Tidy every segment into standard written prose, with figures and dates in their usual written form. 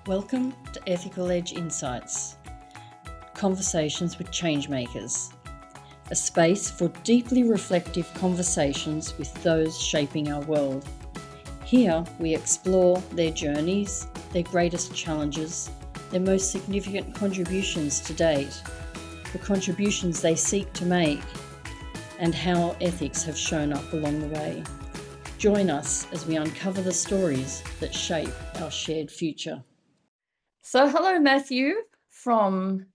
Welcome to Ethical Edge Insights, conversations with changemakers, a space for deeply reflective conversations with those shaping our world. Here we explore their journeys, their greatest challenges, their most significant contributions to date, the contributions they seek to make, and how ethics have shown up along the way. Join us as we uncover the stories that shape our shared future. So, hello, Matthew, from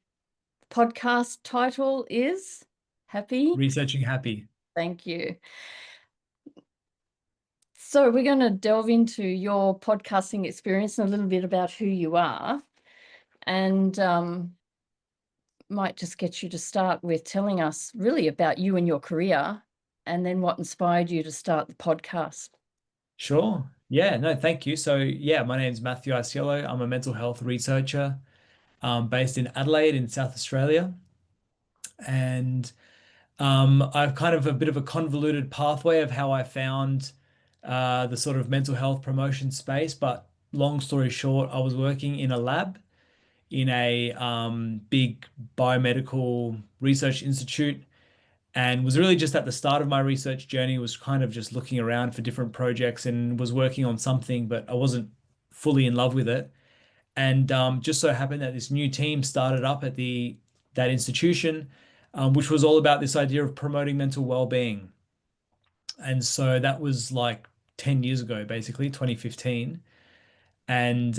podcast title is Happy? Researching Happy. Thank you. So we're going to delve into your podcasting experience and a little bit about who you are, and might just get you to start with telling us really about you and your career, and then what inspired you to start the podcast. Sure. Yeah, no, thank you. So yeah, my name's Matthew Iasiello. I'm a mental health researcher based in Adelaide in South Australia. And I've kind of a bit of a convoluted pathway of how I found the sort of mental health promotion space. But long story short, I was working in a lab in a big biomedical research institute, and was really just at the start of my research journey, was kind of just looking around for different projects and was working on something, but I wasn't fully in love with it. And just so happened that this new team started up at that institution, which was all about this idea of promoting mental well-being. And so that was like 10 years ago, basically 2015, and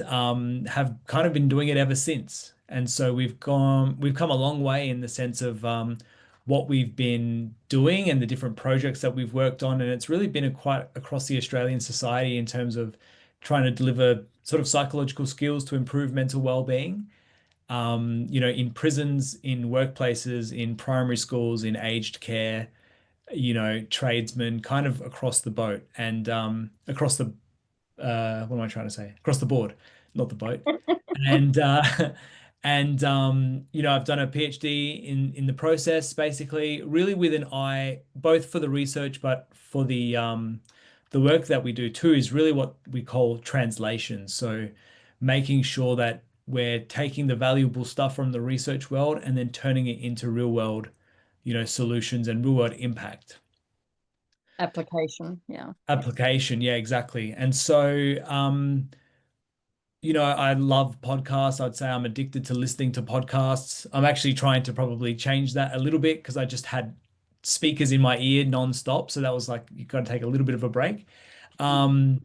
have kind of been doing it ever since. And so we've come a long way in the sense of what we've been doing and the different projects that we've worked on. And it's really been quite across the Australian society in terms of trying to deliver sort of psychological skills to improve mental well-being. In prisons, in workplaces, in primary schools, in aged care, tradesmen, kind of across the boat and across the what am I trying to say? Across the board, not the boat. And I've done a PhD in the process, basically, really with an eye both for the research, but for the work that we do too is really what we call translation. So making sure that we're taking the valuable stuff from the research world and then turning it into real world, solutions and real world impact. Application, yeah. Application, yeah, exactly. And so, I love podcasts. I'd say I'm addicted to listening to podcasts. I'm actually trying to probably change that a little bit because I just had speakers in my ear nonstop. So that was like, you got to take a little bit of a break. Um,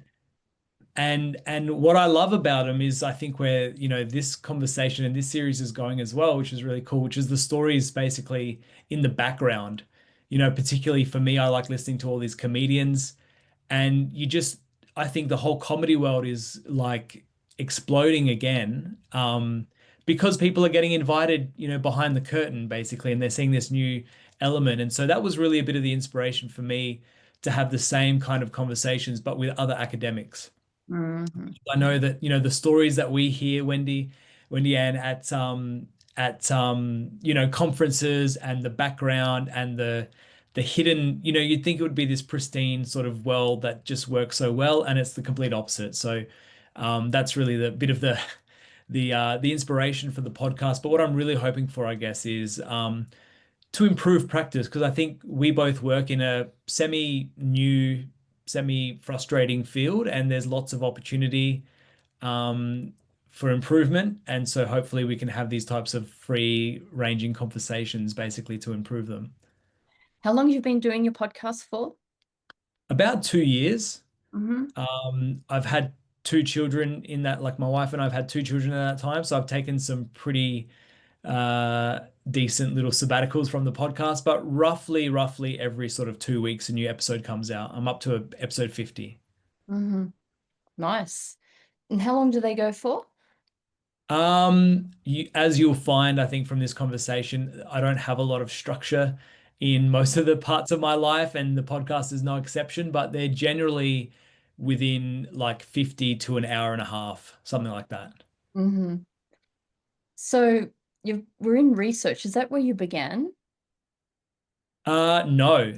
and what I love about them is I think where, this conversation and this series is going as well, which is really cool, which is the stories basically in the background. Particularly for me, I like listening to all these comedians, and I think the whole comedy world is like exploding again, because people are getting invited, behind the curtain basically, and they're seeing this new element. And so that was really a bit of the inspiration for me to have the same kind of conversations, but with other academics. Mm-hmm. I know that, the stories that we hear, Wendy-Ann, at conferences, and the background and the hidden, you'd think it would be this pristine sort of world that just works so well, and it's the complete opposite. So that's really the bit of the inspiration for the podcast. But what I'm really hoping for, I guess, is to improve practice, because I think we both work in a semi-new, semi-frustrating field, and there's lots of opportunity for improvement. And so hopefully we can have these types of free-ranging conversations basically to improve them. How long have you been doing your podcast for? About 2 years. Mm-hmm. I've had two children in that, like my wife and I've had two children in that time. So I've taken some pretty decent little sabbaticals from the podcast, but roughly every sort of 2 weeks, a new episode comes out. I'm up to episode 50. Mm-hmm. Nice. And how long do they go for? As you'll find, I think from this conversation, I don't have a lot of structure in most of the parts of my life, and the podcast is no exception, but they're generally within like 50 to an hour and a half, something like that. Mm-hmm. So you were in research. Is that where you began? No,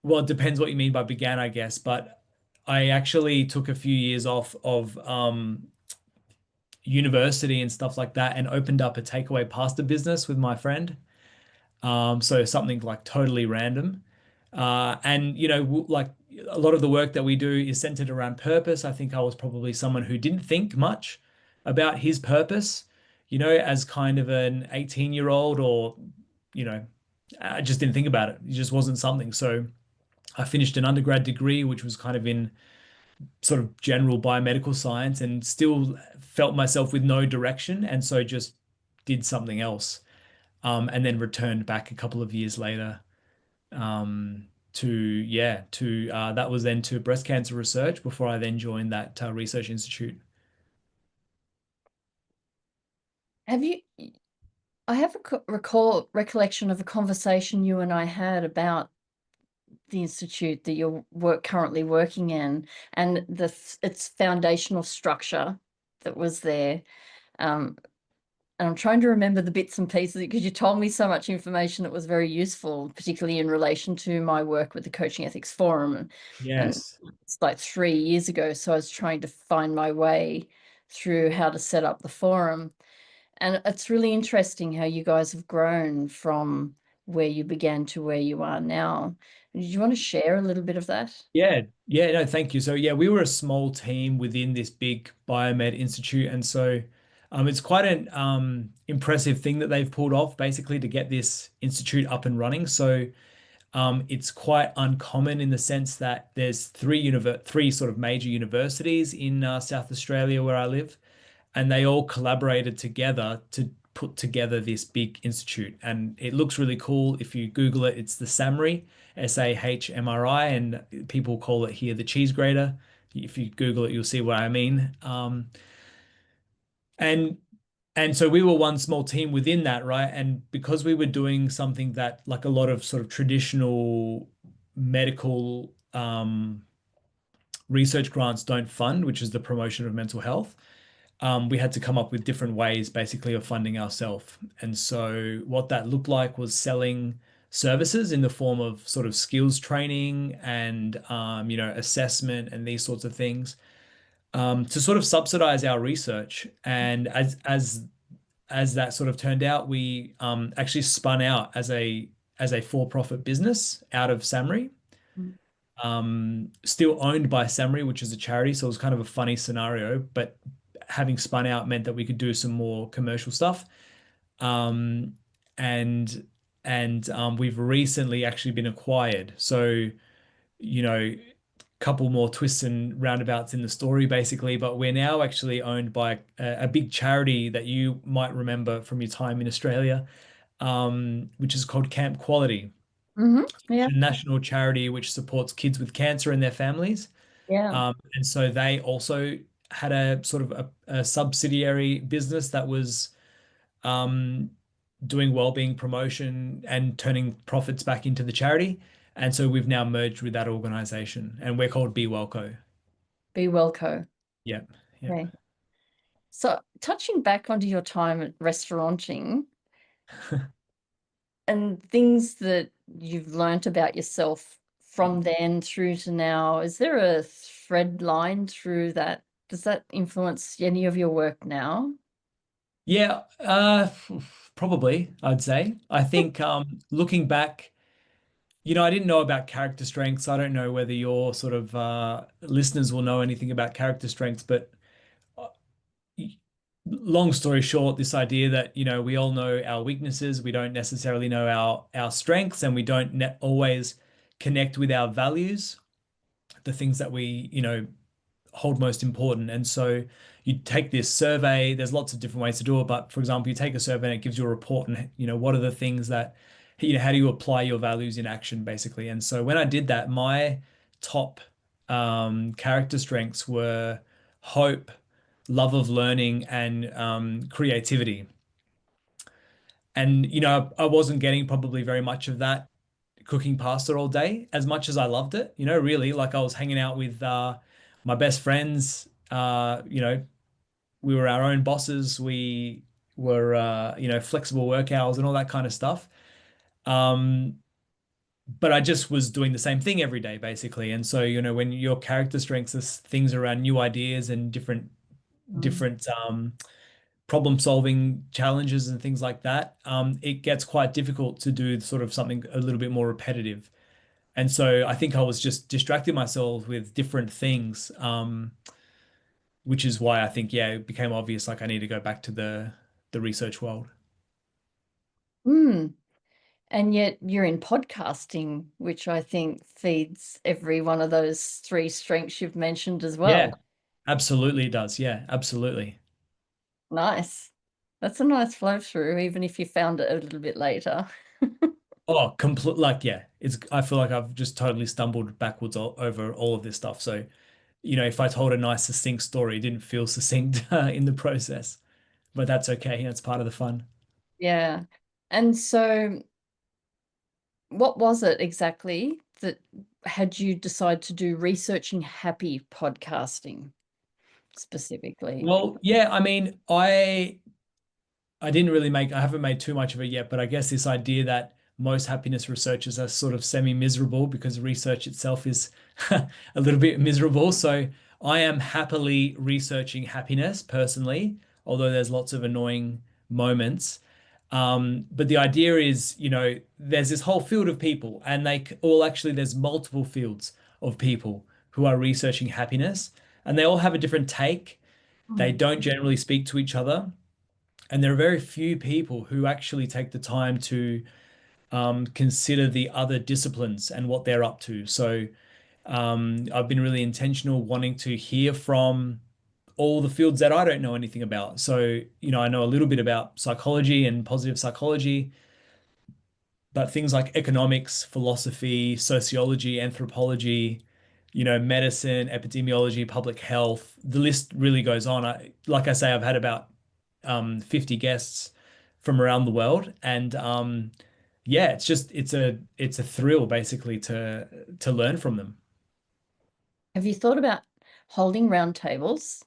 well, it depends what you mean by began, I guess, but I actually took a few years off of university and stuff like that and opened up a takeaway pasta business with my friend. So something like totally random. And like a lot of the work that we do is centered around purpose. I think I was probably someone who didn't think much about his purpose, as kind of an 18-year-old, or, you know, I just didn't think about it. It just wasn't something. So I finished an undergrad degree, which was kind of in sort of general biomedical science, and still felt myself with no direction. And so just did something else, and then returned back a couple of years later, that was then to breast cancer research before I then joined that research institute. Have you? I have a recollection of a conversation you and I had about the institute that you're currently working in, and its foundational structure that was there. And I'm trying to remember the bits and pieces because you told me so much information that was very useful, particularly in relation to my work with the Coaching Ethics Forum. And Yes. it's like 3 years ago. So I was trying to find my way through how to set up the forum. And it's really interesting how you guys have grown from where you began to where you are now. Did you want to share a little bit of that? Yeah, yeah, no, thank you. So yeah, we were a small team within this big biomed institute, and so it's quite an impressive thing that they've pulled off, basically, to get this institute up and running. So it's quite uncommon in the sense that there's three sort of major universities in South Australia where I live, and they all collaborated together to put together this big institute. And it looks really cool. If you Google it, it's the SAHMRI, SAHMRI, and people call it here the cheese grater. If you Google it, you'll see what I mean. And and so we were one small team within that, right? And because we were doing something that, like, a lot of sort of traditional medical research grants don't fund, which is the promotion of mental health, we had to come up with different ways, basically, of funding ourselves. And so what that looked like was selling services in the form of sort of skills training and assessment and these sorts of things, to sort of subsidize our research. And as that sort of turned out, we actually spun out as a for-profit business out of SAHMRI, Mm. still owned by SAHMRI, which is a charity. So it was kind of a funny scenario, but having spun out meant that we could do some more commercial stuff. Um, and we've recently actually been acquired. So, couple more twists and roundabouts in the story, basically, but we're now actually owned by a big charity that you might remember from your time in Australia, which is called Camp Quality, Yeah. a national charity which supports kids with cancer and their families. Yeah. And so they also had a sort of a subsidiary business that was um, doing wellbeing promotion and turning profits back into the charity. And so we've now merged with that organization, and we're called Be Wellco. Be Wellco. Yep. Yep. Okay. So touching back onto your time at restauranting and things that you've learnt about yourself from then through to now, is there a thread line through that? Does that influence any of your work now? Yeah, probably, I'd say. I think looking back, I didn't know about character strengths. I don't know whether your sort of listeners will know anything about character strengths, but uh, long story short, this idea that, we all know our weaknesses, we don't necessarily know our strengths, and we don't always connect with our values, the things that we, hold most important. And so you take this survey, there's lots of different ways to do it, but for example, you take a survey and it gives you a report, and what are the things that, how do you apply your values in action, basically. And so when I did that, my top character strengths were hope, love of learning, and creativity. And I wasn't getting probably very much of that cooking pasta all day, as much as I loved it. Really, like, I was hanging out with my best friends. We were our own bosses. We were flexible work hours and all that kind of stuff. Um, but I just was doing the same thing every day, basically. And so, when your character strengths is things around new ideas and different Mm. different problem solving challenges and things like that, it gets quite difficult to do sort of something a little bit more repetitive. And so I think I was just distracting myself with different things, which is why I think, yeah, it became obvious like I need to go back to the research world. Mm. And yet you're in podcasting, which I think feeds every one of those three strengths you've mentioned as Yeah, well. absolutely it does. Yeah, absolutely. Nice. That's a nice flow through, even if you found it a little bit later. Oh, complete like yeah, I feel like I've just totally stumbled backwards over all of this stuff. So, if I told a nice succinct story, it didn't feel succinct in the process, but that's okay. That's part of the fun. Yeah. And so what was it exactly that had you decide to do researching happy podcasting specifically? Well, yeah, I mean, I haven't made too much of it yet, but I guess this idea that most happiness researchers are sort of semi-miserable because research itself is a little bit miserable. So I am happily researching happiness personally, although there's lots of annoying moments. But the idea is, there's this whole field of people, and there's multiple fields of people who are researching happiness, and they all have a different take. They Mm. don't generally speak to each other. And there are very few people who actually take the time to consider the other disciplines and what they're up to. So I've been really intentional wanting to hear from all the fields that I don't know anything about. So, I know a little bit about psychology and positive psychology, but things like economics, philosophy, sociology, anthropology, medicine, epidemiology, public health, the list really goes on. Like I say, I've had about 50 guests from around the world, and yeah, it's a thrill basically to learn from them. Have you thought about holding round tables?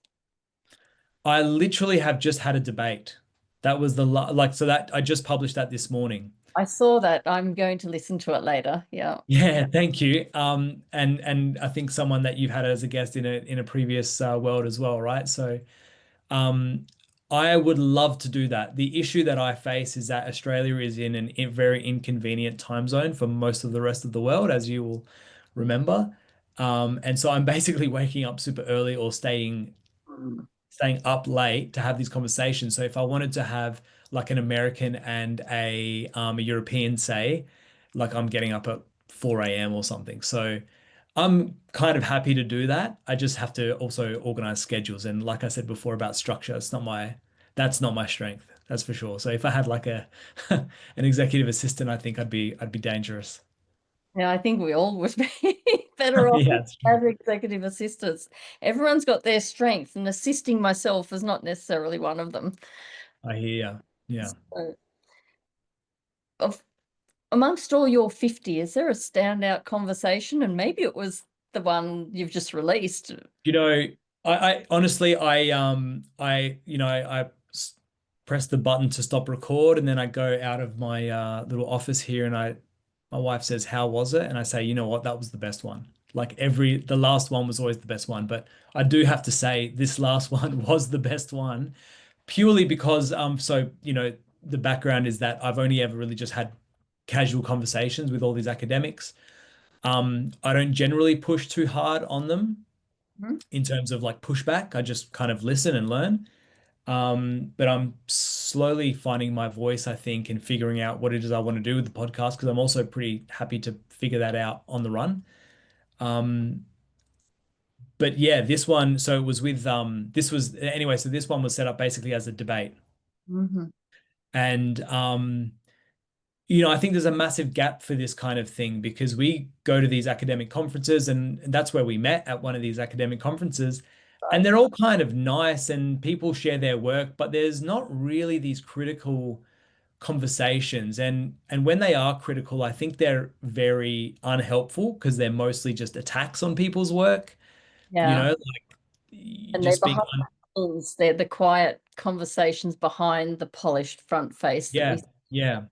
I literally have just had a debate. That was like so that I just published that this morning. I saw that. I'm going to listen to it later. Yeah. Yeah, thank you. And I think someone that you've had as a guest in a previous world as well, right? So, um, I would love to do that. The issue that I face is that Australia is in very inconvenient time zone for most of the rest of the world, as you will remember. And so I'm basically waking up super early or Mm. staying up late to have these conversations. So if I wanted to have like an American and a European say, like I'm getting up at 4 a.m. or something. So I'm kind of happy to do that. I just have to also organize schedules. And like I said before about structure, that's not my strength. That's for sure. So if I had like a an executive assistant, I think I'd be dangerous. Yeah, I think we all would be better off Yeah, that's true. as executive assistants. Everyone's got their strength, and assisting myself is not necessarily one of them. I hear you. Yeah. So, of amongst all your 50, is there a standout conversation? And maybe it was the one you've just released. You know, I honestly, I press the button to stop record, and then I go out of my little office here, and my wife says, "How was it?" And I say, "You know what? That was the best one." Like the last one was always the best one, but I do have to say this last one was the best one, purely because the background is that I've only ever really just had casual conversations with all these academics. I don't generally push too hard on them Mhm. in terms of like pushback. I just kind of listen and learn. But I'm slowly finding my voice, I think, and figuring out what it is I want to do with the podcast because I'm also pretty happy to figure that out on the run. Um, but yeah, this one, so it was with this was anyway, so this one was set up basically as a debate. Mhm. And I think there's a massive gap for this kind of thing because we go to these academic conferences, and that's where we met at one of these academic conferences. And Right. they're all kind of nice and people share their work, but there's not really these critical conversations. And when they are critical, I think they're very unhelpful because they're mostly just attacks on people's work, Yeah. like And they're just being behind the scenes. They're the quiet conversations behind the polished front face that we. yeah, yeah.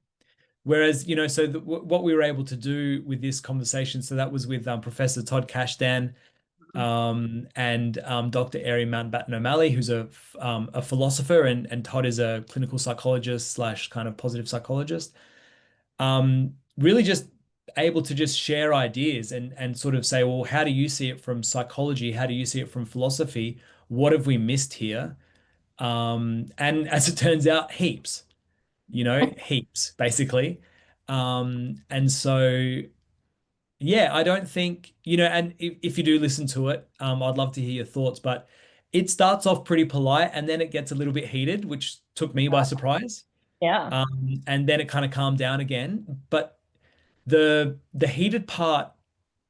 Whereas, so what we were able to do with this conversation, so that was with Professor Todd Kashdan, and Dr. Ari Mountbatten O'Malley, who's a philosopher, and Todd is a clinical psychologist slash kind of positive psychologist. Really just able to just share ideas and sort of say, well, how do you see it from psychology? How do you see it from philosophy? What have we missed here? And as it turns out, heaps, heaps, basically. And so yeah, I don't think, and if you do listen to it, I'd love to hear your thoughts, but it starts off pretty polite and then it gets a little bit heated, which took me by surprise. Yeah. And then it kind of calmed down again. But the heated part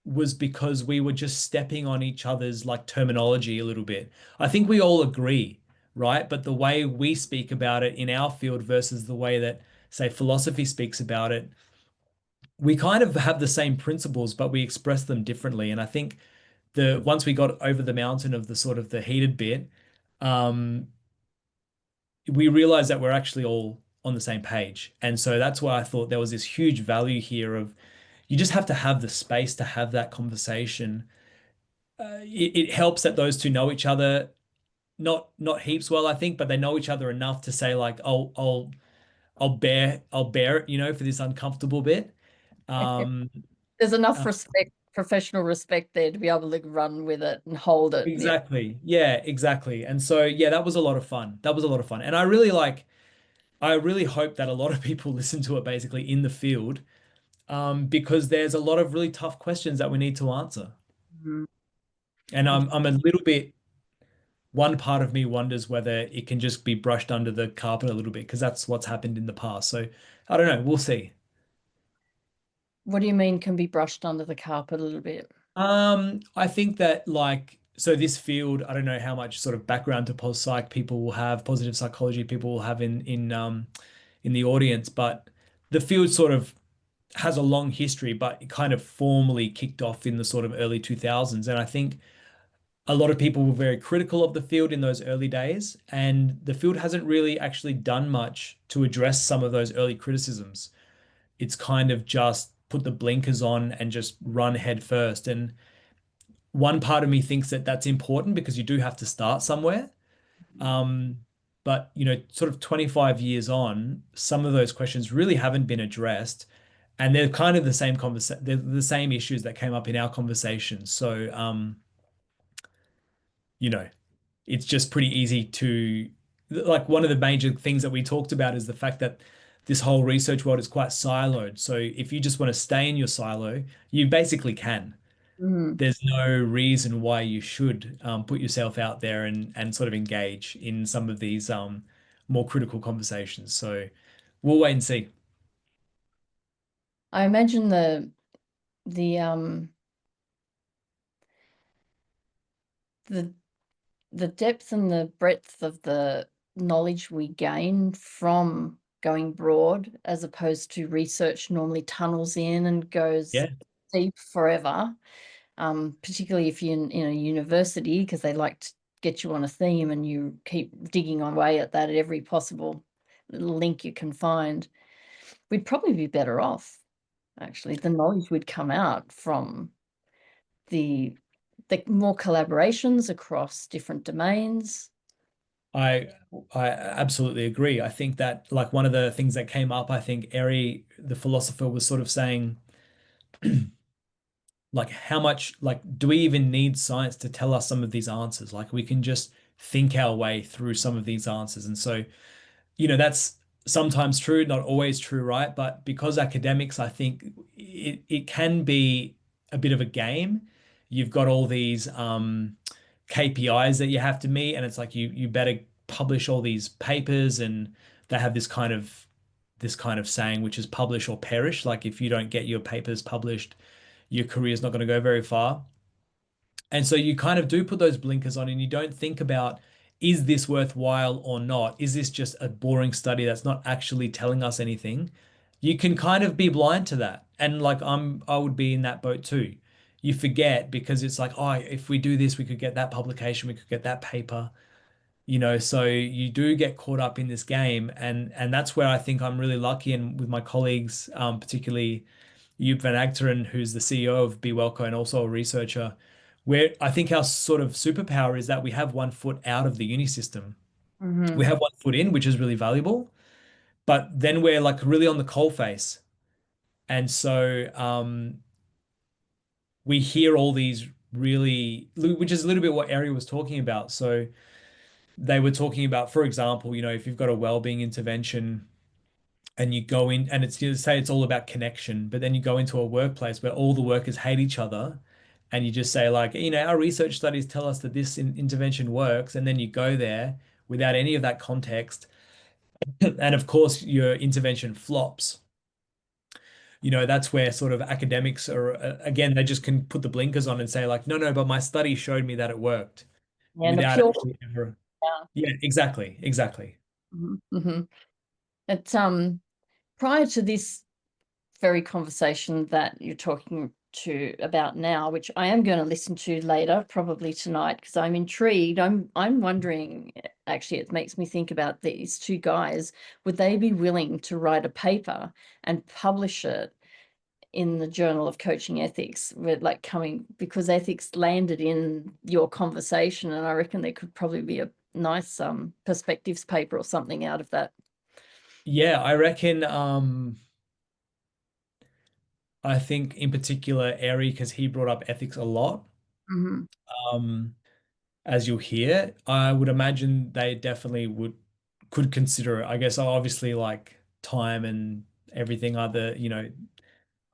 was because we were just stepping on each other's like terminology a little bit. I think we all agree, right? But the way we speak about it in our field versus the way that, say, philosophy speaks about it, we kind of have the same principles, but we express them differently. And I think the once we got over the mountain of the sort of the heated bit, um, we realized that we're actually all on the same page. And so that's why I thought there was this huge value here of you just have to have the space to have that conversation. It helps that those two know each other, not heaps well, I think, but they know each other enough to say like, I'll bear it, for this uncomfortable bit. Um, There's enough uh, respect, professional respect there to be able to run with it and hold it. Yeah. exactly. Yeah, exactly. And so yeah, that was a lot of fun. That was a lot of fun. And I really hope that a lot of people listen to it basically in the field, because there's a lot of really tough questions that we need to answer. Mhm. And I'm a little bit, one part of me wonders whether it can just be brushed under the carpet a little bit because that's what's happened in the past. So I don't know. We'll see. What do you mean can be brushed under the carpet a little bit? I think that so this field, I don't know how much sort of background to pos psych people will have, positive psychology people will have in the audience, but the field sort of has a long history, but it kind of formally kicked off in the sort of early 2000s. And I think a lot of people were very critical of the field in those early days, and the field hasn't really actually done much to address some of those early criticisms. It's kind of just put the blinkers on and just run head first. And one part of me thinks that that's important because you do have to start somewhere. Um, but sort of 25 years on, some of those questions really haven't been addressed, and they're kind of they're the same issues that came up in our conversation. So, you know, it's just pretty easy to like one of the major things that we talked about is the fact that this whole research world is quite siloed. So if you just want to stay in your silo, you basically can. Mm. There's no reason why you should put yourself out there and sort of engage in some of these more critical conversations. So we'll wait and see. I imagine the um the the depth and the breadth of the knowledge we gain from going broad as opposed to research normally tunnels in and goes Yeah, deep forever, particularly if you're in a university, because they like to get you on a theme and you keep digging away at that at every possible little link you can find. We'd probably be better off, actually. The knowledge would come out from the more collaborations across different domains. I I absolutely agree. I think that like one of the things that came up, I think Eri, the philosopher, was sort of saying like how much like do we even need science to tell us some of these answers? Like we can just think our way through some of these answers. And so that's sometimes true, not always true, right? But because academics, I think it can be a bit of a game. You've got all these KPIs that you have to meet, and it's like you better publish all these papers, and they have this kind of saying, which is publish or perish. Like if you don't get your papers published, your career is not going to go very far. And so you kind of do put those blinkers on and you don't think about, is this worthwhile or not? Is this just a boring study that's not actually telling us anything? You can kind of be blind to that. And like I would be in that boat too. You forget because it's like, oh, if we do this, we could get that publication, we could get that paper. So you do get caught up in this game, and that's where I think I'm really lucky, and with my colleagues, particularly Joep van Achteren, who's the CEO of Be Wellco and also a researcher, where I think our sort of superpower is that we have one foot out of the uni system. We Hmm. have one foot in, which is really valuable, but then we're like really on the coal face. And so we hear all these really, which is a little bit what Ari was talking about. So they were talking about, for example, if you've got a well-being intervention and you go in and it's, you say it's all about connection, but then you go into a workplace where all the workers hate each other and you just say like, our research studies tell us that this intervention works, and then you go there without any of that context, and of course your intervention flops. That's where sort of academics are, again, they just can put the blinkers on and say like, no, no, but my study showed me that it worked, And a without pure. actually ever. Yeah, exactly, exactly. Mm-hmm. It's prior to this very conversation that you're talking to about now, which I am going to listen to later, probably tonight, because I'm intrigued. I'm wondering, actually, it makes me think about these two guys. Would they be willing to write a paper and publish it in the Journal of Coaching Ethics, with like coming, because ethics landed in your conversation, and I reckon there could probably be a nice perspectives paper or something out of that. Yeah, I reckon I think in particular Ari, because he brought up ethics a lot. Mm-hmm. Um as you'll hear, I would imagine they definitely could consider it. I guess obviously like time and everything other,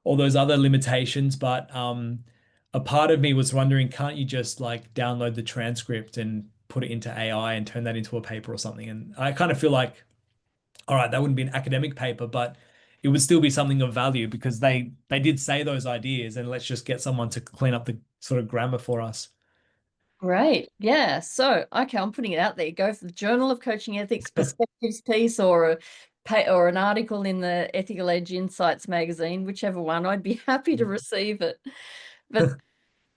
all those other limitations, but a part of me was wondering, can't you just like download the transcript and put it into AI and turn that into a paper or something? And I kind of feel like, all right, that wouldn't be an academic paper, but it would still be something of value because they did say those ideas, and let's just get someone to clean up the sort of grammar for us. Great. Yeah. So, okay, I'm putting it out there. Go for the Journal of Coaching Ethics perspectives piece, or or an article in the Ethical Edge Insights magazine, whichever one. I'd be happy to receive it. But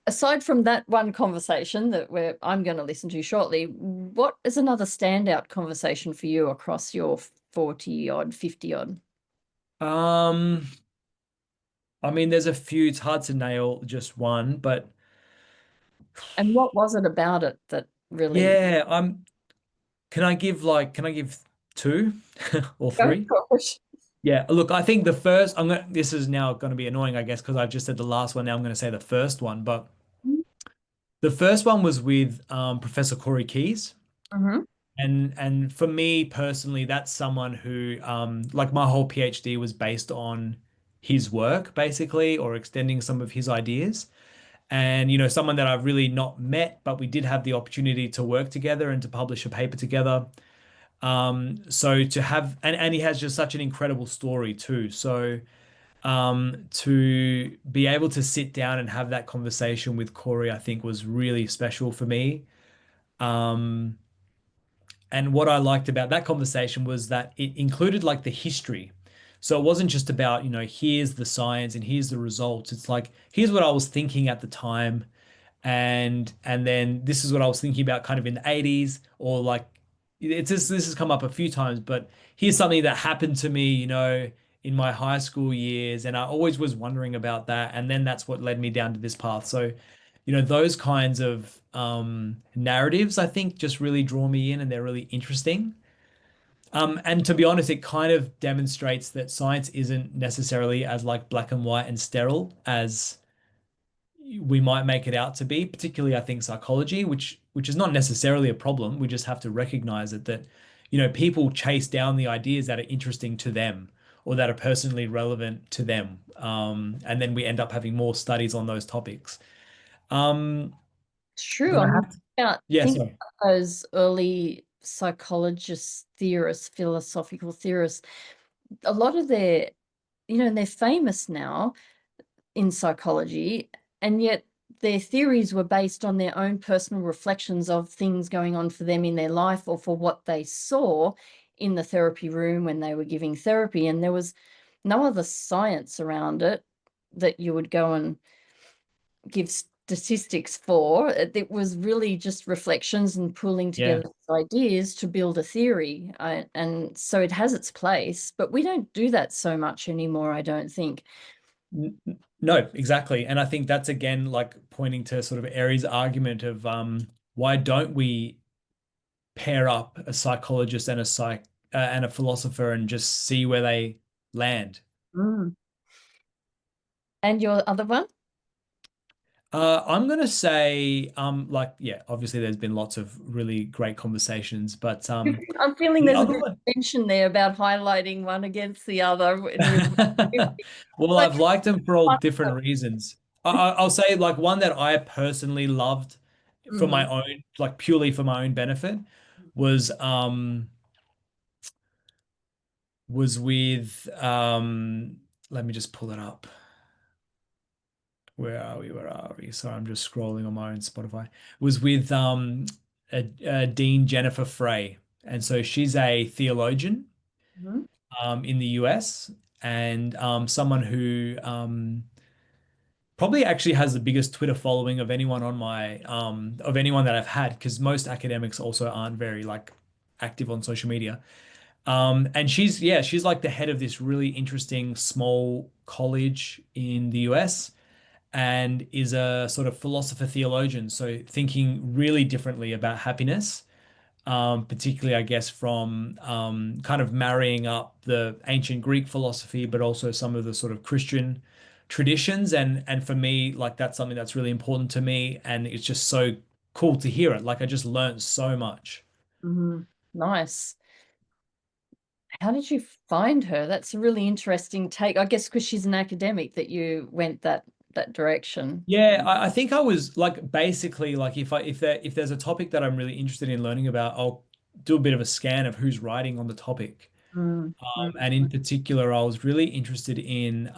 aside from that one conversation that I'm going to listen to shortly, what is another standout conversation for you across your 40 odd, 50 odd? Um, I mean, there's a few. It's hard to nail just one, but And what was it about it that really? yeah, can I give two or Go three? for it. Yeah, look, I think the first, this is now going to be annoying, I guess, because I've just said the last one. Now I'm going to say the first one, but the first one was with Professor Corey Keyes. Mm-hmm. And for me personally, that's someone who, like my whole PhD was based on his work, basically, or extending some of his ideas. And, someone that I've really not met, but we did have the opportunity to work together and to publish a paper together. So to have, and he has just such an incredible story too. So, to be able to sit down and have that conversation with Corey, I think was really special for me. Um, and what I liked about that conversation was that it included like the history. So it wasn't just about, here's the science and here's the results. It's like, here's what I was thinking at the time, and then this is what I was thinking about kind of in the 80s, or like it's just, this has come up a few times, but here's something that happened to me, in my high school years, and I always was wondering about that, and then that's what led me down to this path. So, those kinds of narratives I think just really draw me in, and they're really interesting. And to be honest, it kind of demonstrates that science isn't necessarily as like black and white and sterile as we might make it out to be, particularly I think psychology, which is not necessarily a problem. We just have to recognize it, that, people chase down the ideas that are interesting to them or that are personally relevant to them. And then we end up having more studies on those topics. Um, It's true. but I I mean, have to, yeah, think sorry. about those early psychologists, theorists, philosophical theorists. A lot of their, and they're famous now in psychology, and yet their theories were based on their own personal reflections of things going on for them in their life, or for what they saw in the therapy room when they were giving therapy. And there was no other science around it that you would go and give statistics for. It was really just reflections and pulling Yeah. together ideas to build a theory. And so it has its place, but we don't do that so much anymore, I don't think. No, exactly. And I think that's again like pointing to sort of Aries' argument of why don't we pair up a psychologist and a philosopher and just see where they land? Mm. And your other one? I'm gonna say like yeah, obviously there's been lots of really great conversations, but I'm feeling the there's a other bit one. of tension there about highlighting one against the other. And Well, but I've liked them for all different wonderful. reasons. I'll say like one that I personally loved for my Mm. own, like purely for my own benefit, was with let me just pull it up. Where are we? Where are we? Sorry, I'm just scrolling on my own Spotify. Was with Dean Jennifer Frey, and so she's a theologian Mhm. in the US, and someone who probably actually has the biggest Twitter following of anyone on my of anyone that I've had, because most academics also aren't very like active on social media. And she's like the head of this really interesting small college in the US and is a sort of philosopher theologian, so thinking really differently about happiness, particularly, I guess, from kind of marrying up the ancient Greek philosophy, but also some of the sort of Christian traditions. And for me, like that's something that's really important to me, and it's just so cool to hear it. Like I just learned so much. Mhm. Nice. How did you find her? That's a really interesting take. I guess because she's an academic that you went that direction. Yeah, I think I was like basically like if there's a topic that I'm really interested in learning about, I'll do a bit of a scan of who's writing on the topic. Mm, mm, And in particular, I was really interested in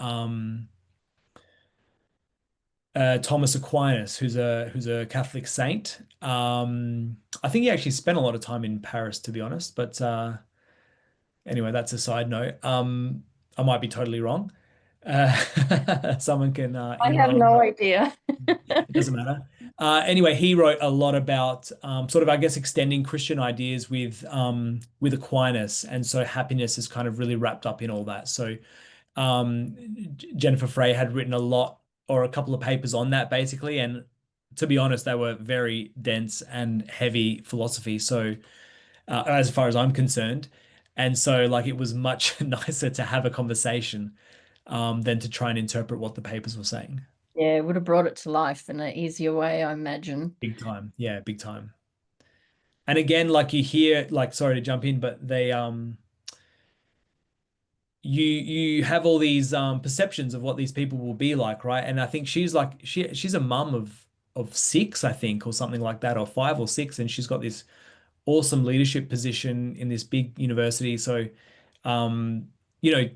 Thomas Aquinas, who's a Catholic saint. I think he actually spent a lot of time in Paris, to be honest. But anyway, that's a side note. I might be totally wrong. Someone can I have email me. no idea. It doesn't matter. Anyway, he wrote a lot about sort of, I guess, extending Christian ideas with Aquinas, and so happiness is kind of really wrapped up in all that. So Jennifer Frey had written a lot or a couple of papers on that basically. And to be honest, they were very dense and heavy philosophy. So, as far as I'm concerned, and so like it was much nicer to have a conversation than to try and interpret what the papers were saying. Yeah, it would have brought it to life in an easier way, I imagine. Big time. Yeah, big time. And again, like you hear, like, sorry to jump in, but you have all these perceptions of what these people will be like, right? And I think she's like she's a mum of six, I think, or something like that, or five or six, and she's got this awesome leadership position in this big university. So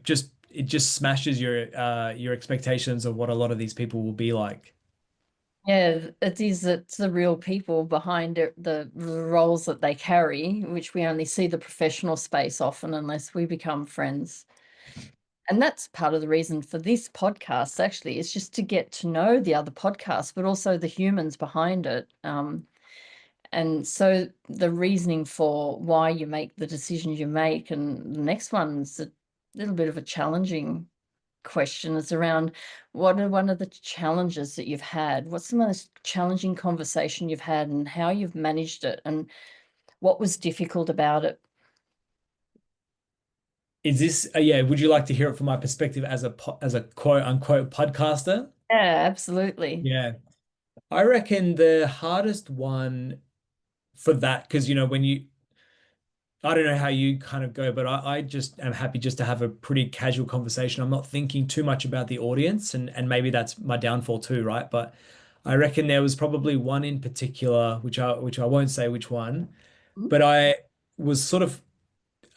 just it just smashes your expectations of what a lot of these people will be like. Yeah, it's the real people behind it, the roles that they carry, which we only see the professional space often unless we become friends. And that's part of the reason for this podcast, actually, is just to get to know the other podcasts, but also the humans behind it. And so the reasoning for why you make the decisions you make, and the next one's a little bit of a challenging question. Is around what are one of the challenges that you've had? What's the most challenging conversation you've had and how you've managed it and what was difficult about it? Is this yeah, would you like to hear it from my perspective as a quote unquote podcaster? Yeah, absolutely. Yeah. I reckon the hardest one for that, because when I don't know how you kind of go, but I just am happy just to have a pretty casual conversation. I'm not thinking too much about the audience, and maybe that's my downfall too, right? But I reckon there was probably one in particular, which I won't say which one, Mhm. but I was sort of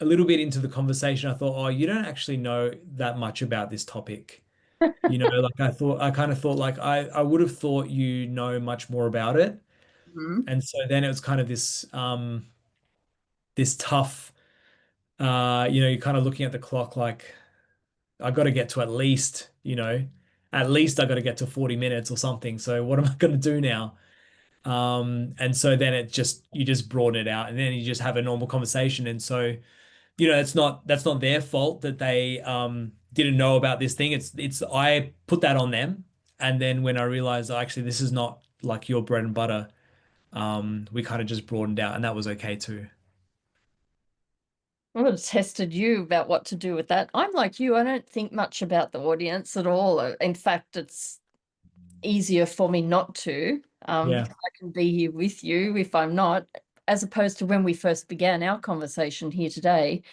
a little bit into the conversation. I thought, oh, you don't actually know that much about this topic. Like I kind of thought like I would have thought you know much more about it. Mhm. And so then it was kind of this tough you're kind of looking at the clock like I got to get to at least, at least I got to get to 40 minutes or something. So what am I going to do now? And so then you just broaden it out and then you just have a normal conversation. And so, that's not their fault that they didn't know about this thing. I put that on them. And then when I realized, oh, actually this is not like your bread and butter, we kind of just broadened out and that was okay too. I would have tested you about what to do with that. I'm like you, I don't think much about the audience at all. In fact, it's easier for me not to, Yeah. because I can be here with you if I'm not, as opposed to when we first began our conversation here today.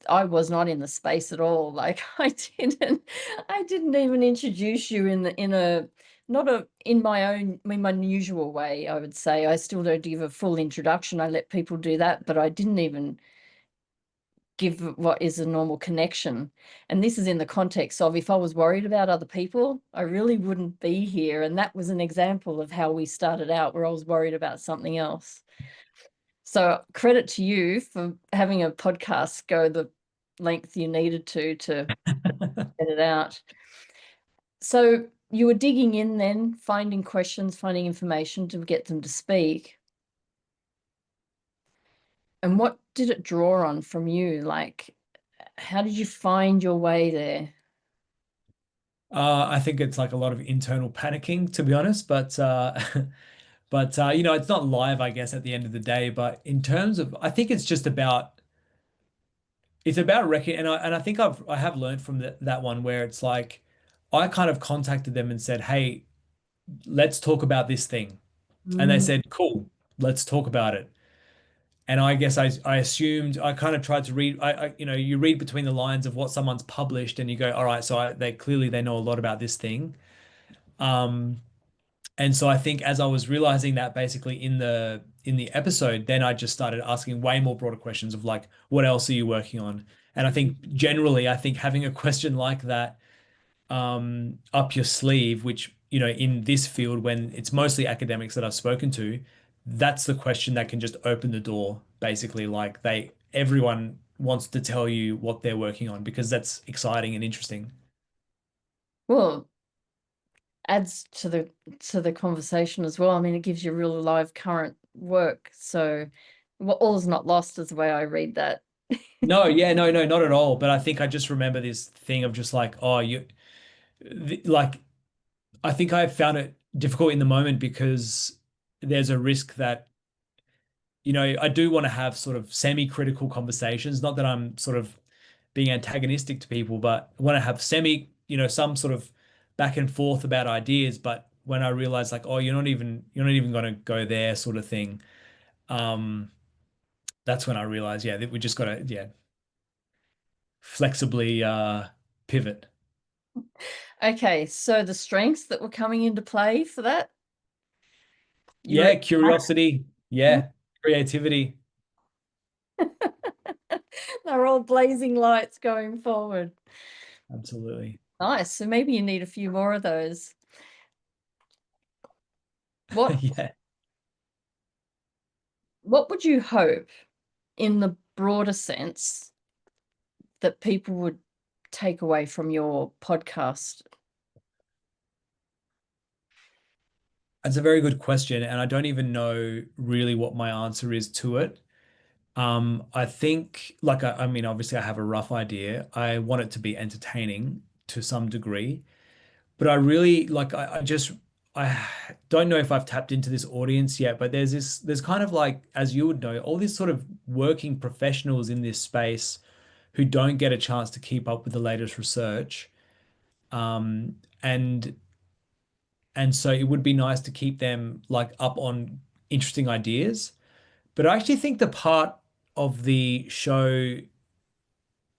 I was not in the space at all. Like I didn't even introduce you in a not a in my usual way, I would say. I still don't give a full introduction. I let people do that, but I didn't even give what is a normal connection. And this is in the context of if I was worried about other people, I really wouldn't be here. And that was an example of how we started out, where I was worried about something else. So credit to you for having a podcast go the length you needed to get it out. So you were digging in then, finding questions, finding information to get them to speak. And what did it draw on from you? Like, how did you find your way there? I think it's like a lot of internal panicking, to be honest, but it's not live, I guess, at the end of the day. But in terms of, I think it's about reckon, and I think I have learned from that one where it's like I kind of contacted them and said, "Hey, let's talk about this thing," and they Mm. said, "Cool, let's talk about it." And I guess I assumed I kind of tried to read you read between the lines of what someone's published and you go, all right, so they know a lot about this thing. Um, and so I think as I was realizing that basically in the episode, then I just started asking way more broader questions of like, what else are you working on? And I think generally, I think having a question like that up your sleeve, which, in this field, when it's mostly academics that I've spoken to, that's the question that can just open the door, basically. Like everyone wants to tell you what they're working on because that's exciting and interesting. Well, adds to the conversation as well. I mean, it gives you real live current work. So what all is not lost is the way I read that. No, yeah, no, not at all. But I think I just remember this thing of just like, oh, like, I think I found it difficult in the moment because there's a risk that I do want to have sort of semi-critical conversations. Not that I'm sort of being antagonistic to people, but I want to have some sort of back and forth about ideas. But when I realize like, oh, you're not even going to go there, sort of thing. Um, that's when I realized, yeah, that we just got to, yeah, flexibly pivot. Okay, so the strengths that were coming into play for that, you're Yeah, curiosity. Yeah, creativity. they're all blazing lights going forward. Absolutely. Nice. So maybe you need a few more of those. What Yeah. what would you hope in the broader sense that people would take away from your podcast? That's a very good question, and I don't even know really what my answer is to it. I think, like, I mean, obviously, I have a rough idea. I want it to be entertaining to some degree, but I really like. I don't know if I've tapped into this audience yet, but there's kind of like, as you would know, all these sort of working professionals in this space who don't get a chance to keep up with the latest research. And so it would be nice to keep them like up on interesting ideas. But I actually think the part of the show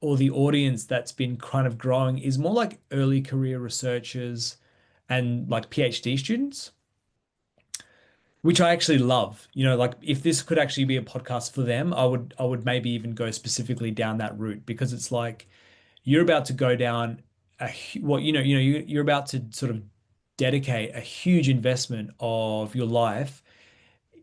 or the audience that's been kind of growing is more like early career researchers and like PhD students, which I actually love. Like if this could actually be a podcast for them, I would maybe even go specifically down that route because it's like you're about to go down well, you're about to sort of dedicate a huge investment of your life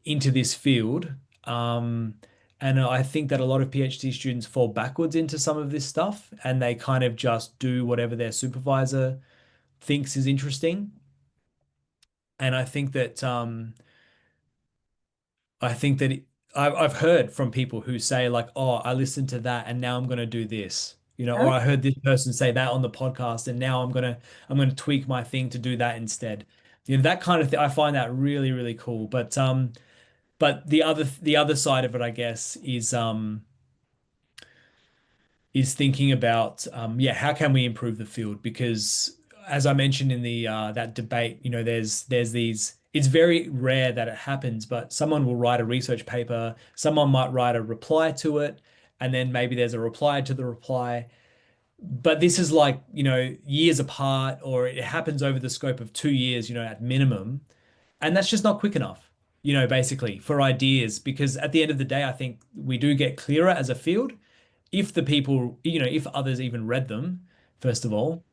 into this field. And I think that a lot of PhD students fall backwards into some of this stuff and they kind of just do whatever their supervisor thinks is interesting. And I think that I've heard from people who say like, "Oh, I listened to that, and now I'm going to do this," or I heard this person say that on the podcast, and now I'm gonna tweak my thing to do that instead. That kind of thing. I find that really, really cool. But the other side of it, I guess, is thinking about yeah, how can we improve the field? Because as I mentioned in the that debate, there's these. It's very rare that it happens, but someone will write a research paper, someone might write a reply to it, and then maybe there's a reply to the reply. But this is like, years apart, or it happens over the scope of 2 years, at minimum. And that's just not quick enough, basically for ideas, because at the end of the day, I think we do get clearer as a field if the people, if others even read them, first of all.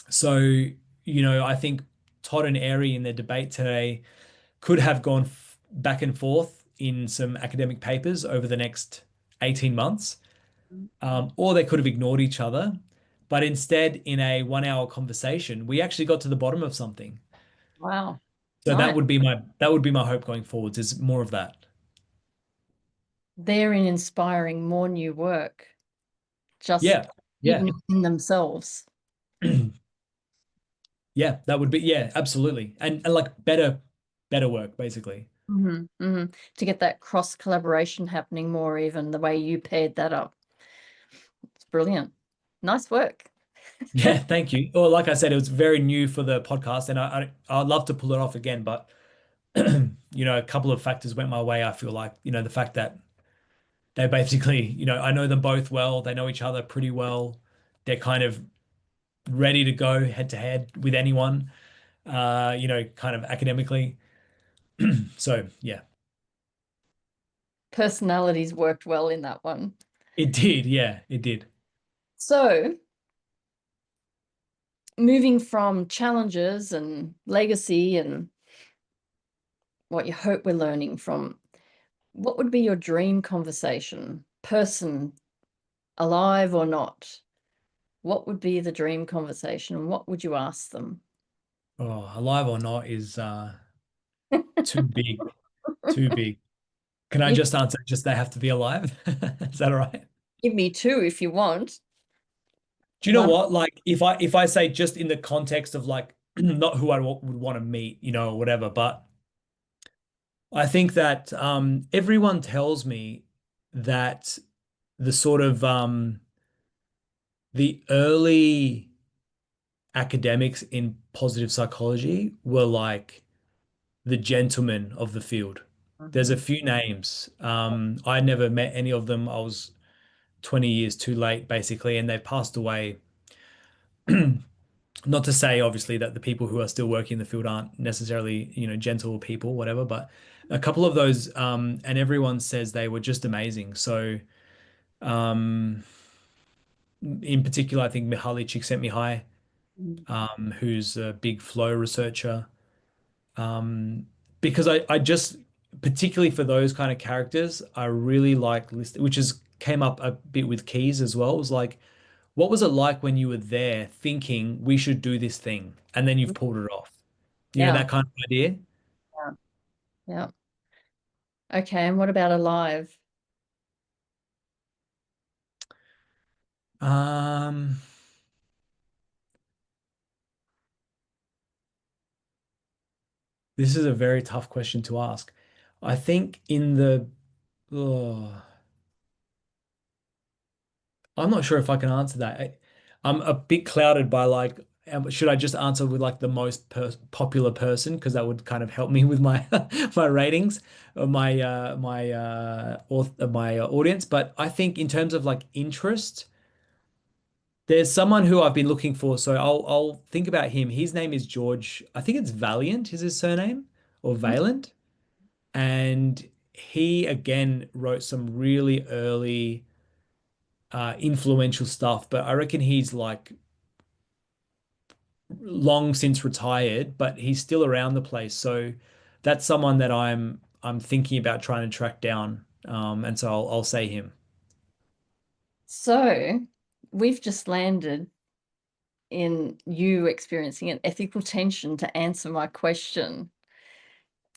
So, I think Todd and Airy in their debate today could have gone back and forth in some academic papers over the next 18 months, or they could have ignored each other. But instead, in a 1 hour conversation, we actually got to the bottom of something. Wow. So that Nice. would be my hope going forwards, is more of that. Therein inspiring more new work, just Yeah. Yeah. even in themselves. Yeah, that would be, yeah, absolutely. And like better work, basically. To get that cross collaboration happening more, even the way you paired that up. It's brilliant. Nice work. Yeah, thank you. Well, like I said, it was very new for the podcast, and I'd love to pull it off again, but a couple of factors went my way. I feel like, the fact that they basically, I know them both well, they know each other pretty well. They're kind of ready to go head to head with anyone, kind of academically. So yeah, Personalities worked well in that one. it did. Yeah, it did. So, moving from challenges and legacy and what you hope we're learning from, what would be your dream conversation? Person, alive or not? What would be the dream conversation and what would you ask them? Oh, alive or not is too big, too big. Can I Give, just answer just they have to be alive? Is that all right? give me two if you want. Do you know One. what? Like if I say just in the context of like not who I would want to meet, or whatever, but I think that everyone tells me that the sort of the early academics in positive psychology were like the gentlemen of the field. There's Mhm. a few names. I never met any of them. I was 20 years too late, basically, and they've passed away. Not to say, obviously, that the people who are still working in the field aren't necessarily, gentle people, whatever, but a couple of those, and everyone says they were just amazing. So, um, in particular, I think Mihaly Csikszentmihalyi, who's a big flow researcher, um, because I just, particularly for those kind of characters, I really like list, which is came up a bit with Keys as well. It was like, what was it like when you were there thinking we should do this thing, and then you've pulled it off? Yeah, That kind of idea. yeah, yeah. Okay, and what about alive? Um, this is a very tough question to ask. I think oh, I'm not sure if I can answer that. I'm a bit clouded by like, should I just answer with like the most popular person? Because that would kind of help me with my my ratings of my audience. But I think in terms of like interest, there's someone who I've been looking for. So I'll think about him. His name is George. I think it's Valiant is his surname, or Valent. And he again wrote some really early influential stuff, but I reckon he's like long since retired, but he's still around the place. So that's someone that I'm thinking about trying to track down. And so I'll say him. So we've just landed in you experiencing an ethical tension to answer my question.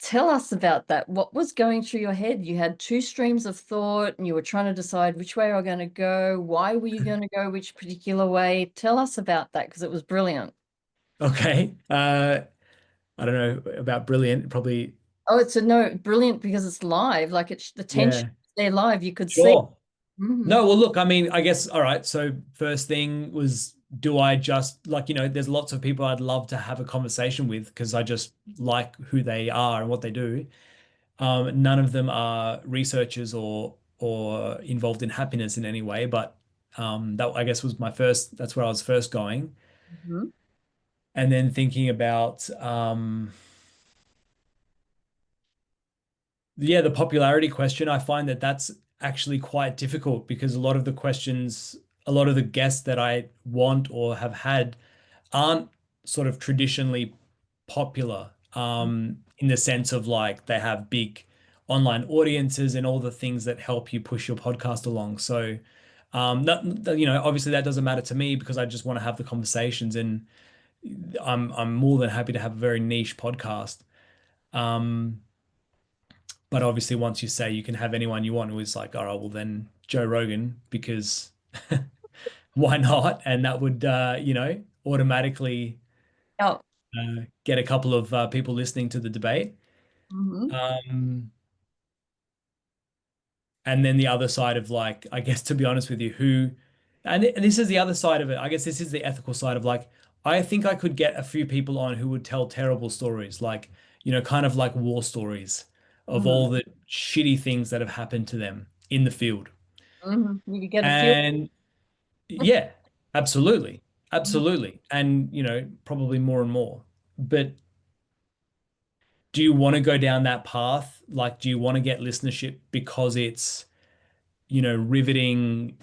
Tell us about that. What was going through your head? You had two streams of thought and you were trying to decide which way are going to go. Why were you going to go which particular way? Tell us about that because it was brilliant. Okay. I don't know about brilliant, probably. Oh, it's a no, brilliant because it's live. Like it's the tension Yeah, there live. You could see. sure. Mhm. No, well, look, I mean, I guess, all right. So, first thing was, do I just like, there's lots of people I'd love to have a conversation with because I just like who they are and what they do. None of them are researchers or involved in happiness in any way, but that I guess was that's where I was first going. Mhm. And then thinking about, yeah, the popularity question, I find that that's actually quite difficult because a lot of the guests that I want or have had aren't sort of traditionally popular, in the sense of like they have big online audiences and all the things that help you push your podcast along. So, obviously that doesn't matter to me because I just want to have the conversations, and I'm more than happy to have a very niche podcast. Um, but obviously, once you say you can have anyone you want, it was like, all right, well then Joe Rogan, because why not? And that would, automatically Oh, get a couple of people listening to the debate. mhm. Um, and then the other side of like, I guess to be honest with you, and this is the other side of it. I guess this is the ethical side of like, I think I could get a few people on who would tell terrible stories, like, kind of like war stories of Mhm. all the shitty things that have happened to them in the field. Mhm. You could get a feel. And yeah, absolutely. Mhm. Absolutely. And, probably more and more. But do you want to go down that path? Like, do you want to get listenership because it's, riveting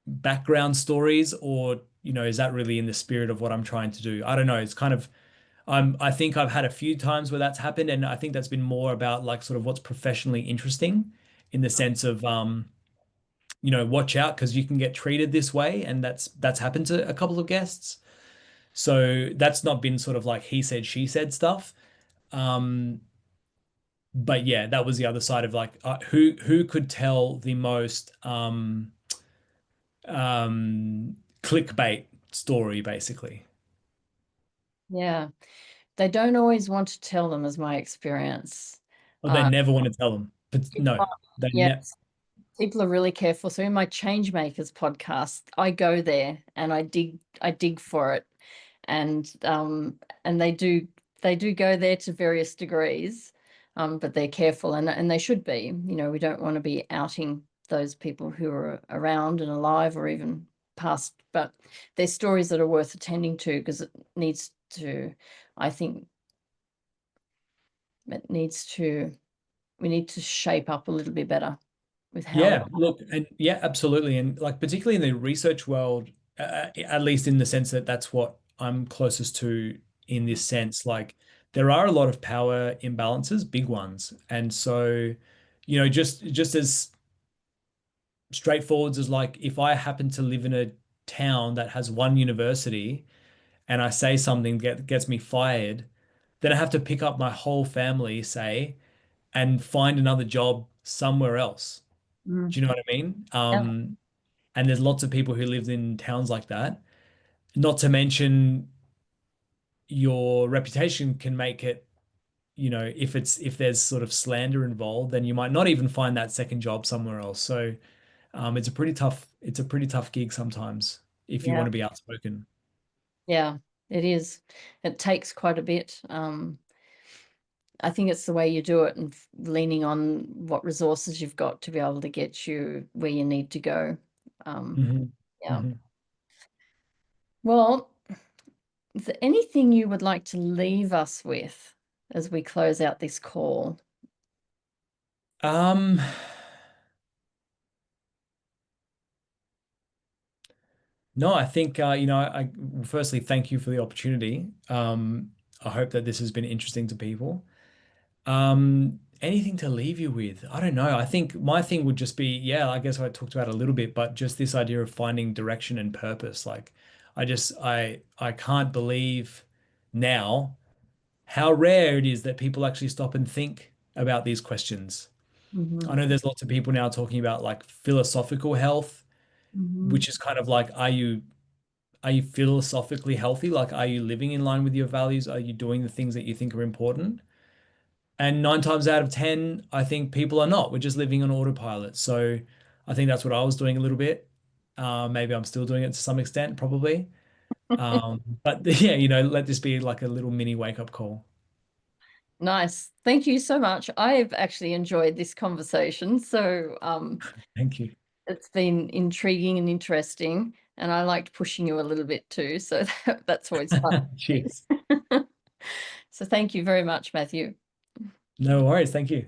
background stories, or, is that really in the spirit of what I'm trying to do? I don't know. It's kind of, I think I've had a few times where that's happened, and I think that's been more about like sort of what's professionally interesting in the sense of, watch out because you can get treated this way, and that's happened to a couple of guests. So that's not been sort of like he said, she said stuff. Um, but yeah, that was the other side of like, who could tell the most clickbait story, basically. Yeah. They don't always want to tell them, is my experience. Or they Uh, never want to tell them. But no, they yeah, ne people are really careful. So in my Change Makers podcast, I go there and I dig for it. And they do go there to various degrees. But they're careful and they should be. We don't want to be outing those people who are around and alive or even past, but they're stories that are worth attending to because needs to, I think it needs to we need to shape up a little bit better with how we. Yeah, look, and yeah, absolutely. And like, particularly in the research world, at least in the sense that that's what I'm closest to in this sense, like, there are a lot of power imbalances, big ones. And so, just as straightforward as like, if I happen to live in a town that has one university and I say something that gets me fired, then I have to pick up my whole family, say, and find another job somewhere else. Mm, Do you know what I mean? yeah. And there's lots of people who live in towns like that. Not to mention your reputation can make it, if there's sort of slander involved, then you might not even find that second job somewhere else. So it's a pretty tough gig sometimes if you Yeah. want to be outspoken. Yeah, it is. It takes quite a bit. I think it's the way you do it and leaning on what resources you've got to be able to get you where you need to go. Um, Hmm. yeah. Hmm. Well, is there anything you would like to leave us with as we close out this call? Um, no, I think firstly thank you for the opportunity. I hope that this has been interesting to people. Anything to leave you with? I don't know. I think my thing would just be, yeah, I guess I talked about it a little bit, but just this idea of finding direction and purpose. Like, I can't believe now how rare it is that people actually stop and think about these questions. I Hmm. know there's lots of people now talking about like philosophical health, Hmm. which is kind of like, are you philosophically healthy? Like, are you living in line with your values? Are you doing the things that you think are important? And 9 times out of 10, I think people are not. We're just living on autopilot. So I think that's what I was doing a little bit. Maybe I'm still doing it to some extent, probably. But yeah, let this be like a little mini wake-up call. Nice. Thank you so much. I've actually enjoyed this conversation. So Thank you. it's been intriguing and interesting. And I liked pushing you a little bit too. So that's always fun. Cheers. So thank you very much, Matthew. No worries. Thank you.